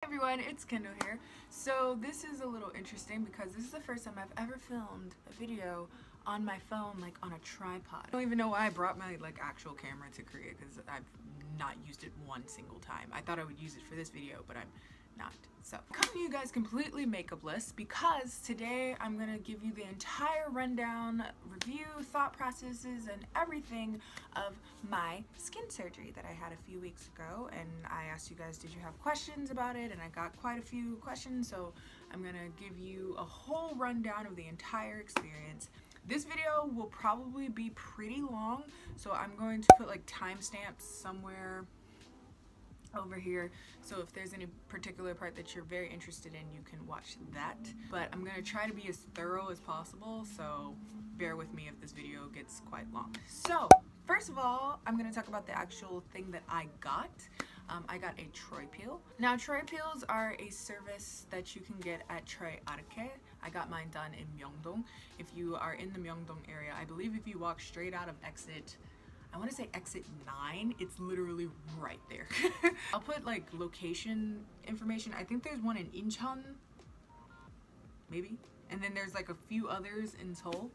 Everyone, it's Kendall here. So this is a little interesting because this is the first time I've ever filmed a video on my phone, like on a tripod. I don't even know why I brought my actual camera to Korea because I've not used it one single time. I thought I would use it for this video, but I'm not. So I'm coming to you guys completely makeupless because today I'm gonna give you the entire rundown, review, thought processes, and everything of my skin surgery that I had a few weeks ago. And I asked you guys, did you have questions about it? And I got quite a few questions, so I'm gonna give you a whole rundown of the entire experience. This video will probably be pretty long, so I'm going to put like timestamps somewhere over here, so if there's any particular part that you're very interested in, you can watch that. But I'm gonna try to be as thorough as possible, so bear with me if this video gets quite long. So first of all, I'm gonna talk about the actual thing that I got. I got a Troipeel. Now Troipeels are a service that you can get at Troiareuke. I got mine done in Myeongdong. If you are in the Myeongdong area, I believe if you walk straight out of I want to say exit 9, it's literally right there. I'll put like location information. I think there's one in Incheon, maybe, and then there's like a few others in Seoul,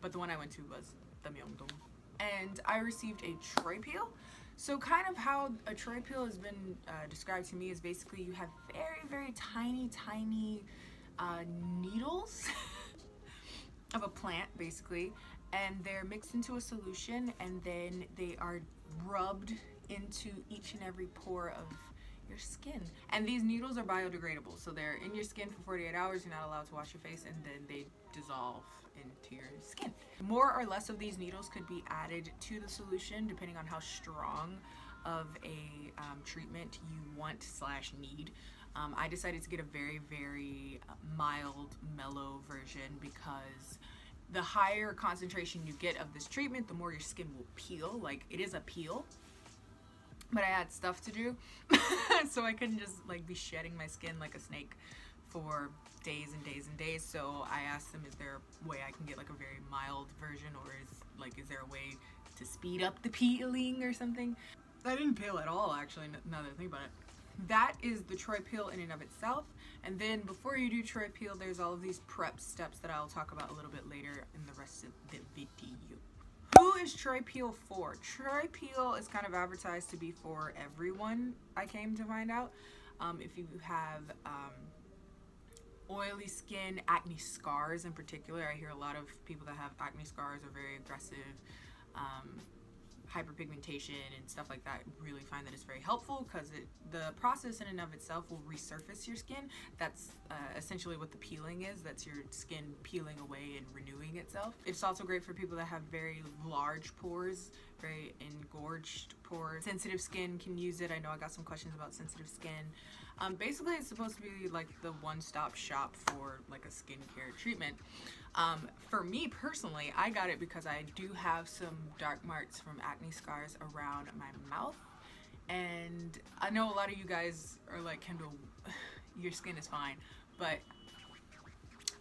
but the one I went to was the Myeongdong. And I received a Troipeel. So kind of how a Troipeel has been described to me is basically you have very tiny needles of a plant basically, and they're mixed into a solution, and then they are rubbed into each and every pore of your skin. And these needles are biodegradable, so they're in your skin for 48 hours. You're not allowed to wash your face, and then they dissolve into your skin. More or less of these needles could be added to the solution depending on how strong of a treatment you want / need. I decided to get a very mild, mellow version because the higher concentration you get of this treatment, the more your skin will peel. Like, it is a peel, but I had stuff to do, so I couldn't just like be shedding my skin like a snake for days and days. So I asked them, is there a way I can get like a very mild version, or is there a way to speed up the peeling or something? I didn't peel at all, actually, now that I think about it. That is the Troipeel in and of itself. And then before you do Troipeel, there's all of these prep steps that I'll talk about a little bit later in the rest of the video. Who is Troipeel for? Troipeel is kind of advertised to be for everyone, I came to find out. If you have oily skin, acne scars in particular. I hear a lot of people that have acne scars are very aggressive, hyperpigmentation and stuff like that really find that it's very helpful because the process in and of itself will resurface your skin. That's essentially what the peeling is. That's your skin peeling away and renewing itself. It's also great for people that have very large pores, very engorged pores. Sensitive skin can use it. I know I got some questions about sensitive skin. Basically, it's supposed to be like the one-stop shop for like a skincare treatment. For me personally, I got it because I do have some dark marks from acne scars around my mouth, and I know a lot of you guys are like, Kendall, your skin is fine, but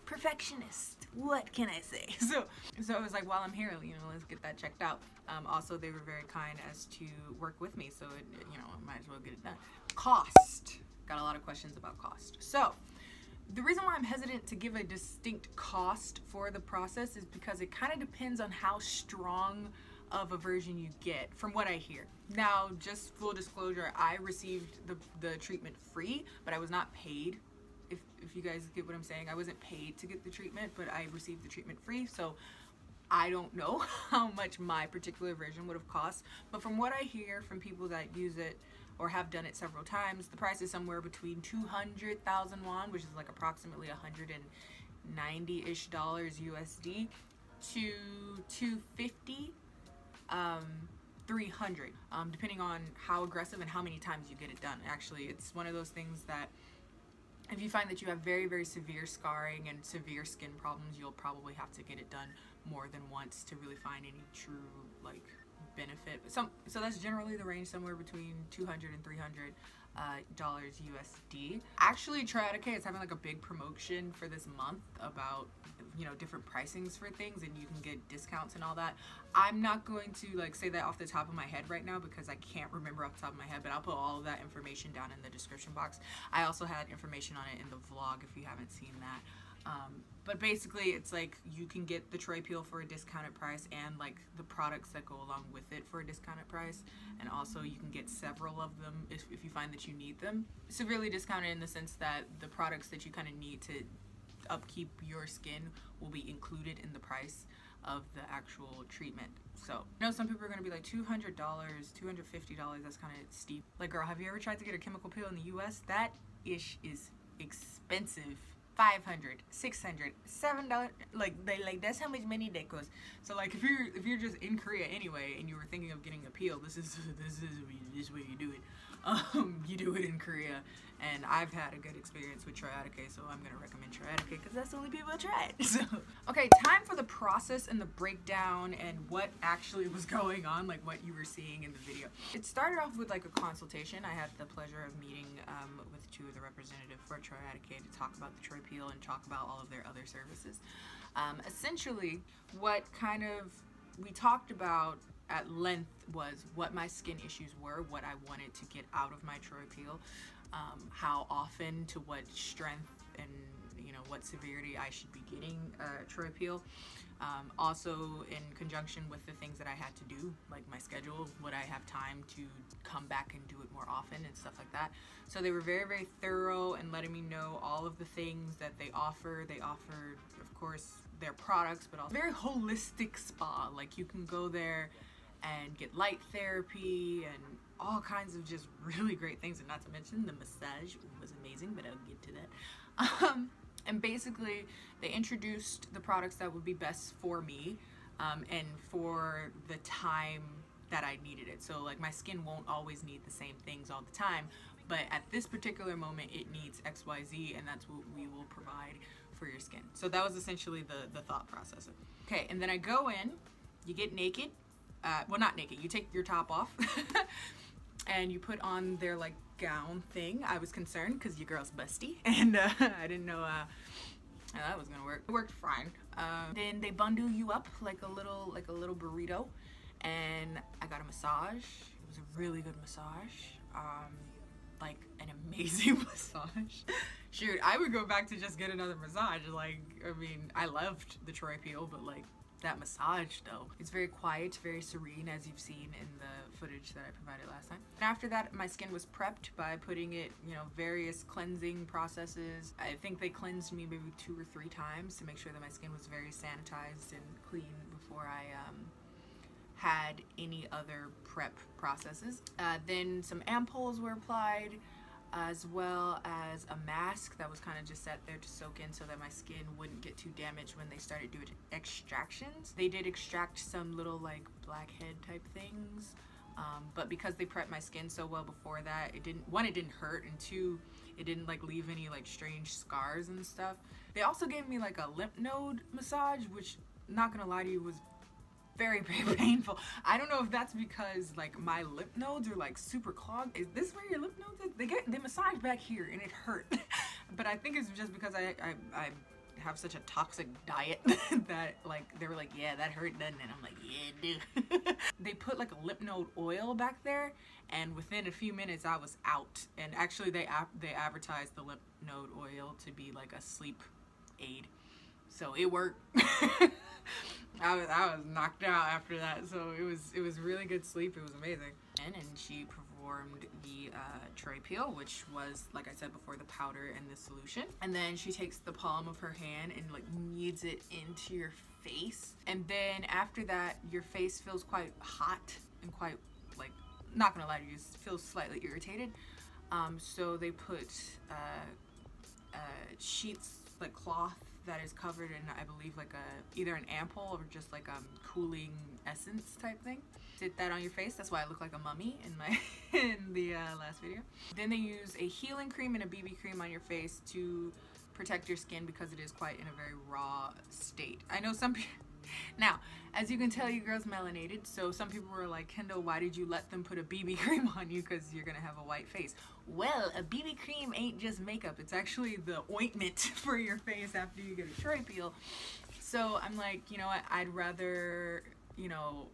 perfectionist, what can I say? So I was like, while I'm here, let's get that checked out. Also, they were very kind as to work with me, so I might as well get it done. Cost. Got a lot of questions about cost. So the reason why I'm hesitant to give a distinct cost for the process is because it kind of depends on how strong of a version you get, from what I hear. Now, just full disclosure, I received the treatment free, but I was not paid. If you guys get what I'm saying, I wasn't paid to get the treatment, but I received the treatment free, so I don't know how much my particular version would have cost. But from what I hear from people that use it or have done it several times, the price is somewhere between 200,000 won, which is like approximately $190-ish USD, to 250, 300, depending on how aggressive and how many times you get it done. Actually, it's one of those things that if you find that you have very severe scarring and severe skin problems, you'll probably have to get it done more than once to really find any true like benefit. So that's generally the range, somewhere between 200 and 300. dollars USD. Actually, Troiareuke is having like a big promotion for this month about, you know, different pricings for things, and you can get discounts and all that. I'm not going to like say that off the top of my head right now because I can't remember off the top of my head, but I'll put all of that information down in the description box. I also had information on it in the vlog if you haven't seen that. But basically it's like you can get the Troipeel for a discounted price and like the products that go along with it for a discounted price, and also you can get several of them if you find that you need them. Severely discounted in the sense that the products that you kind of need to upkeep your skin will be included in the price of the actual treatment. So I know some people are going to be like $200, $250, that's kind of steep. Like, girl, have you ever tried to get a chemical peel in the US? That ish is expensive. $500, $600, $7, like that's how much money that costs. So like if you're just in Korea anyway and you were thinking of getting a peel, this is way you do it. You do it in Korea, and I've had a good experience with Troiareuke, so I'm gonna recommend Troiareuke because that's the only people I tried. So okay, time for the process and the breakdown and what actually was going on, like what you were seeing in the video. It started off with like a consultation. I had the pleasure of meeting with two of the representatives for Troiareuke to talk about the Troipeel and talk about all of their other services. Essentially, what kind of we talked about at length was what my skin issues were, what I wanted to get out of my Troipeel, how often, to what strength, and you know what severity I should be getting Troipeel. Also in conjunction with the things that I had to do, like my schedule, would I have time to come back and do it more often and stuff like that. So they were very, very thorough in letting me know all of the things that they offer. They offered, of course, their products, but also very holistic spa. Like you can go there and get light therapy and all kinds of just really great things, and not to mention the massage was amazing, but I'll get to that. And basically they introduced the products that would be best for me and for the time that I needed it. So like my skin won't always need the same things all the time, but at this particular moment it needs XYZ, and that's what we will provide for your skin. So that was essentially the thought process. Okay, and then I go in, you get naked. Well, not naked, you take your top off and you put on their like gown thing. I was concerned because your girl's busty, and I didn't know how that was gonna work. It worked fine. Then they bundle you up like a little burrito, and I got a massage. It was a really good massage, like an amazing massage. Shoot, I would go back to just get another massage. Like, I mean, I loved the Troipeel, but like that massage though, it's very quiet, very serene, as you've seen in the footage that I provided last time. And after that, my skin was prepped by putting it, you know, various cleansing processes. I think they cleansed me maybe 2 or 3 times to make sure that my skin was very sanitized and clean before I had any other prep processes. Then some ampoules were applied, as well as a mask that was kind of just sat there to soak in so that my skin wouldn't get too damaged when they started doing extractions. They did extract some little like blackhead type things, but because they prepped my skin so well before that, it didn't hurt, and 2, it didn't like leave any like strange scars and stuff. They also gave me like a lymph node massage, which, not gonna lie to you, was very, very painful. I don't know if that's because like my lymph nodes are like super clogged. Is this where your lymph nodes is? They massage back here and it hurt. But I think it's just because I have such a toxic diet that like they were like, yeah, that hurt, doesn't it? I'm like, yeah, it do. They put like a lymph node oil back there, and within a few minutes I was out. And actually they advertised the lymph node oil to be like a sleep aid, so it worked. I was knocked out after that, so it was really good sleep. It was amazing. And she performed the Troipeel, which was, like I said before, the powder and the solution. And then she takes the palm of her hand and like kneads it into your face. And then after that, your face feels quite hot and quite, like, not gonna lie to you, feels slightly irritated. So they put sheets, like cloth, that is covered in, I believe, like either an ampoule or just like cooling essence type thing. Did that on your face. That's why I look like a mummy in my in the last video. Then they use a healing cream and a BB cream on your face to protect your skin because it is quite in a very raw state. I know some people Now, as you can tell, you girls melanated, so some people were like, Kendall, why did you let them put a BB cream on you, because you're gonna have a white face? Well, a BB cream ain't just makeup, it's actually the ointment for your face after you get a Troipeel. So I'm like, you know what, I'd rather, you know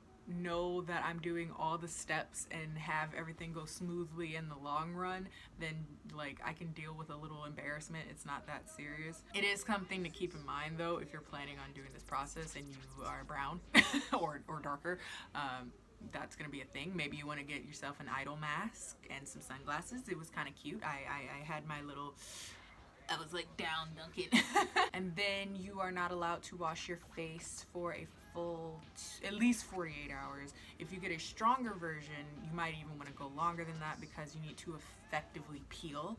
that I'm doing all the steps and have everything go smoothly in the long run than like I can deal with a little embarrassment. It's not that serious. It is something to keep in mind though if you're planning on doing this process and you are brown or darker. That's gonna be a thing. Maybe you want to get yourself an idol mask and some sunglasses. It was kind of cute. I had my little, I was like down dunking. And then you are not allowed to wash your face for a full at least 48 hours. If you get a stronger version, you might even want to go longer than that because you need to effectively peel.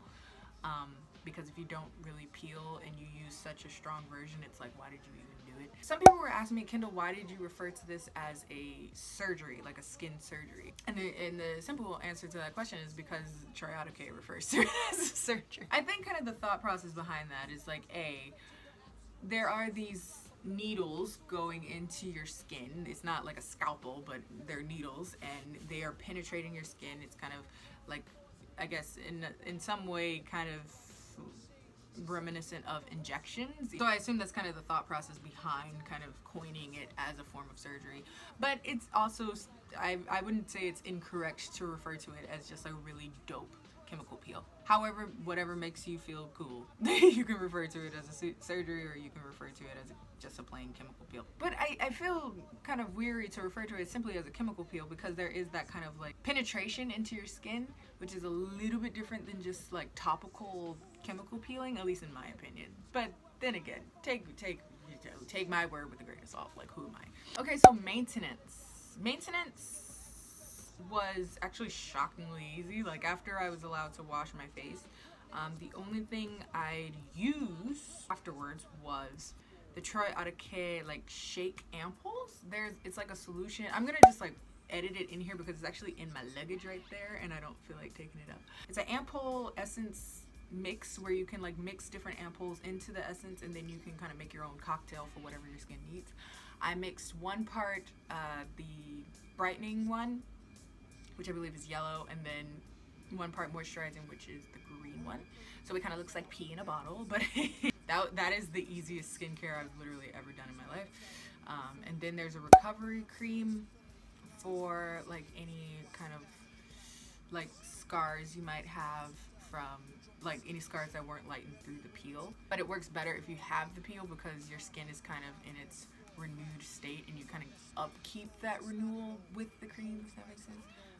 Because if you don't really peel and you use such a strong version, it's like, why did you even do it? Some people were asking me, Kendall, why did you refer to this as a surgery, like a skin surgery? And the simple answer to that question is because Troiareuke refers to it as a surgery. I think kind of the thought process behind that is like, there are these needles going into your skin. It's not like a scalpel, but they're needles and they are penetrating your skin. It's kind of like, I guess in some way kind of reminiscent of injections. So I assume that's kind of the thought process behind kind of coining it as a form of surgery. But it's also, I wouldn't say it's incorrect to refer to it as just a really dope chemical peel. However, whatever makes you feel cool, you can refer to it as a surgery or you can refer to it as just a plain chemical peel. But I feel kind of weary to refer to it simply as a chemical peel because there is that kind of like penetration into your skin, which is a little bit different than just like topical chemical peeling, at least in my opinion. But then again, take my word with a grain of salt. Like, who am I? Okay, so maintenance was actually shockingly easy. Like after I was allowed to wash my face, the only thing I'd use afterwards was the Troiareuke like shake ampoules. It's like a solution. I'm gonna just like edit it in here because it's actually in my luggage right there and I don't feel like taking it up. It's an ampoule essence mix where you can like mix different ampoules into the essence and then you can kind of make your own cocktail for whatever your skin needs. I mixed one part the brightening one, which I believe is yellow, and then one part moisturizing, which is the green one. So it kind of looks like pee in a bottle, but that is the easiest skincare I've literally ever done in my life. And then there's a recovery cream for like any kind of like scars you might have from like any scars that weren't lightened through the peel. But it works better if you have the peel because your skin is kind of in its renewed state and you kind of upkeep that renewal with the cream, if that makes sense.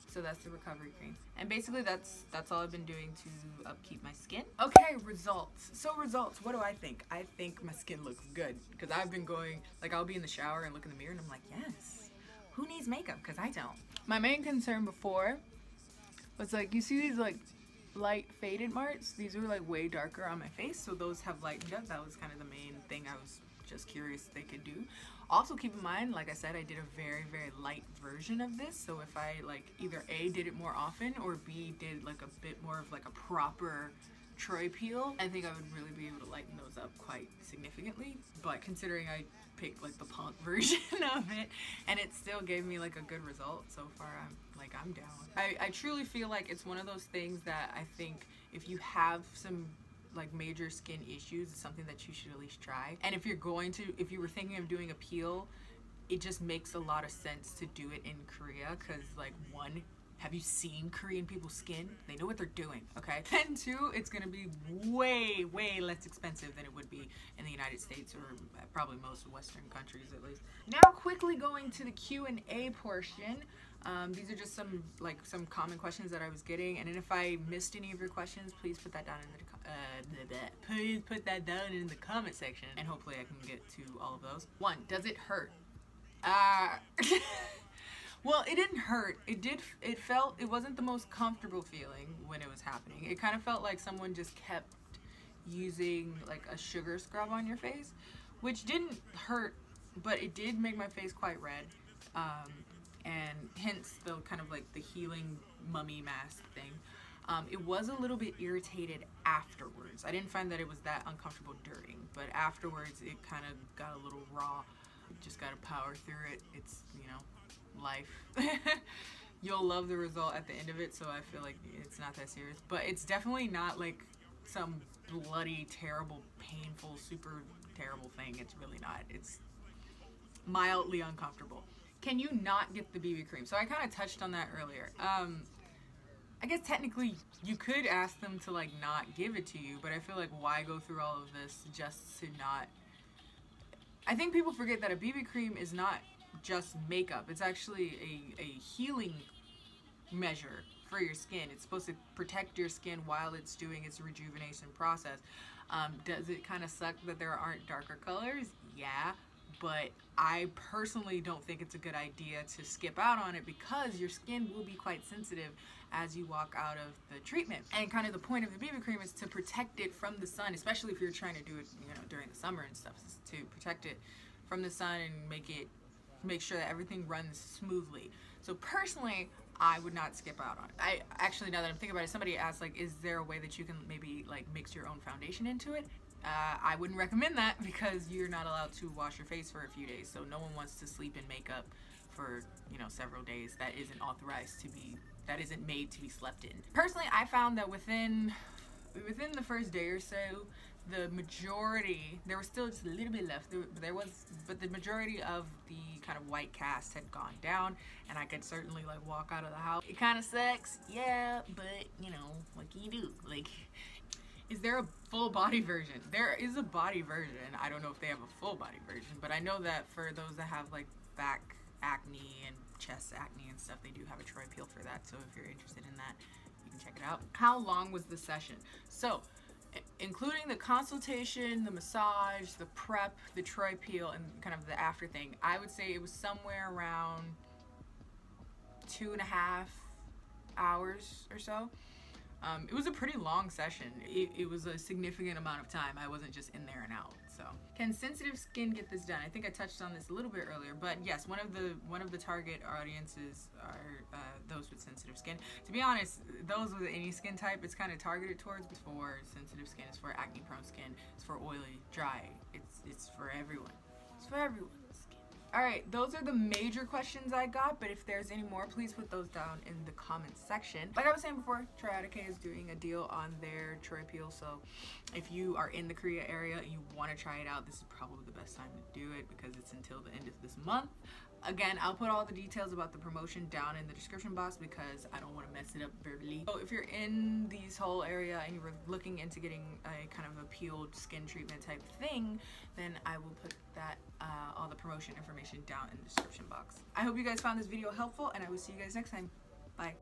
So that's the recovery cream. And basically that's all I've been doing to upkeep my skin. Okay, results. So results, what do I think? I think my skin looks good because I've been going, like I'll be in the shower and look in the mirror and I'm like, yes, who needs makeup? Because I don't. My main concern before was like, you see these like light faded marks? These are like way darker on my face, so those have lightened up. That was kind of the main thing I was just curious they could do. Also keep in mind, like I said, I did a very light version of this, so if I like either A, did it more often, or B, did like a bit more of like a proper Troipeel, I think I would really be able to lighten those up quite significantly. But considering I picked like the punk version of it and it still gave me like a good result so far, I'm down. I truly feel like it's one of those things that I think if you have some like major skin issues, it's something that you should at least try. And if you were thinking of doing a peel, it just makes a lot of sense to do it in Korea because like, one, have you seen Korean people's skin? They know what they're doing, okay? And two, it's gonna be way less expensive than it would be in the United States or probably most Western countries at least. Now quickly going to the Q&A portion. These are just some common questions that I was getting, and if I missed any of your questions, please put that down in the comment section, and hopefully I can get to all of those. 1, does it hurt? Well, it didn't hurt. It wasn't the most comfortable feeling when it was happening. It kind of felt like someone just kept using like a sugar scrub on your face, which didn't hurt, but it did make my face quite red. And hence the kind of like the healing mummy mask thing. It was a little bit irritated afterwards. I didn't find that it was that uncomfortable during, but afterwards it kind of got a little raw. You just gotta power through it. It's, you know, life. You'll love the result at the end of it, so I feel like it's not that serious. But it's definitely not like some bloody, terrible, painful, super terrible thing. It's really not. It's mildly uncomfortable. Can you not get the BB cream? So I kind of touched on that earlier. I guess technically you could ask them to like not give it to you, but I feel like why go through all of this just to not. I think people forget that a BB cream is not just makeup. It's actually a healing measure for your skin. It's supposed to protect your skin while it's doing its rejuvenation process. Does it kind of suck that there aren't darker colors? Yeah, but I personally don't think it's a good idea to skip out on it because your skin will be quite sensitive as you walk out of the treatment. And kind of the point of the BB cream is to protect it from the sun, especially if you're trying to do it, you know, during the summer and stuff, to protect it from the sun and make sure that everything runs smoothly. So personally, I would not skip out on it. I actually, now that I'm thinking about it, somebody asked like, is there a way that you can maybe like mix your own foundation into it? I wouldn't recommend that because you're not allowed to wash your face for a few days. So no one wants to sleep in makeup for, you know, several days. That isn't authorized to be, that isn't made to be slept in. Personally, I found that within the first day or so, the majority, there was still just a little bit left, but the majority of the kind of white cast had gone down, and I could certainly like walk out of the house. It kind of sucks, yeah, but you know, what can you do? Like, is there a full body version? There is a body version. I don't know if they have a full body version, but I know that for those that have like back acne and chest acne and stuff, they do have a Troipeel for that. So if you're interested in that, you can check it out. How long was the session? So, including the consultation, the massage, the prep, the Troipeel, and kind of the after thing, I would say it was somewhere around 2.5 hours or so. It was a pretty long session. It was a significant amount of time. I wasn't just in there and out. So, can sensitive skin get this done? I think I touched on this a little bit earlier, but yes, one of the target audiences are those with sensitive skin. To be honest, those with any skin type, it's kind of targeted towards. For sensitive skin, it's for acne prone skin, it's for oily, dry. It's for everyone. It's for everyone's skin. Alright, those are the major questions I got, but if there's any more, please put those down in the comments section. Like I was saying before, Troiareuke is doing a deal on their Troipeel, so if you are in the Korea area and you want to try it out, this is probably the best time to do it because it's until the end of this month. Again, I'll put all the details about the promotion down in the description box because I don't want to mess it up verbally. So if you're in this whole area and you were looking into getting a kind of a peeled skin treatment type thing, then I will put that all the promotion information down in the description box. I hope you guys found this video helpful, and I will see you guys next time. Bye.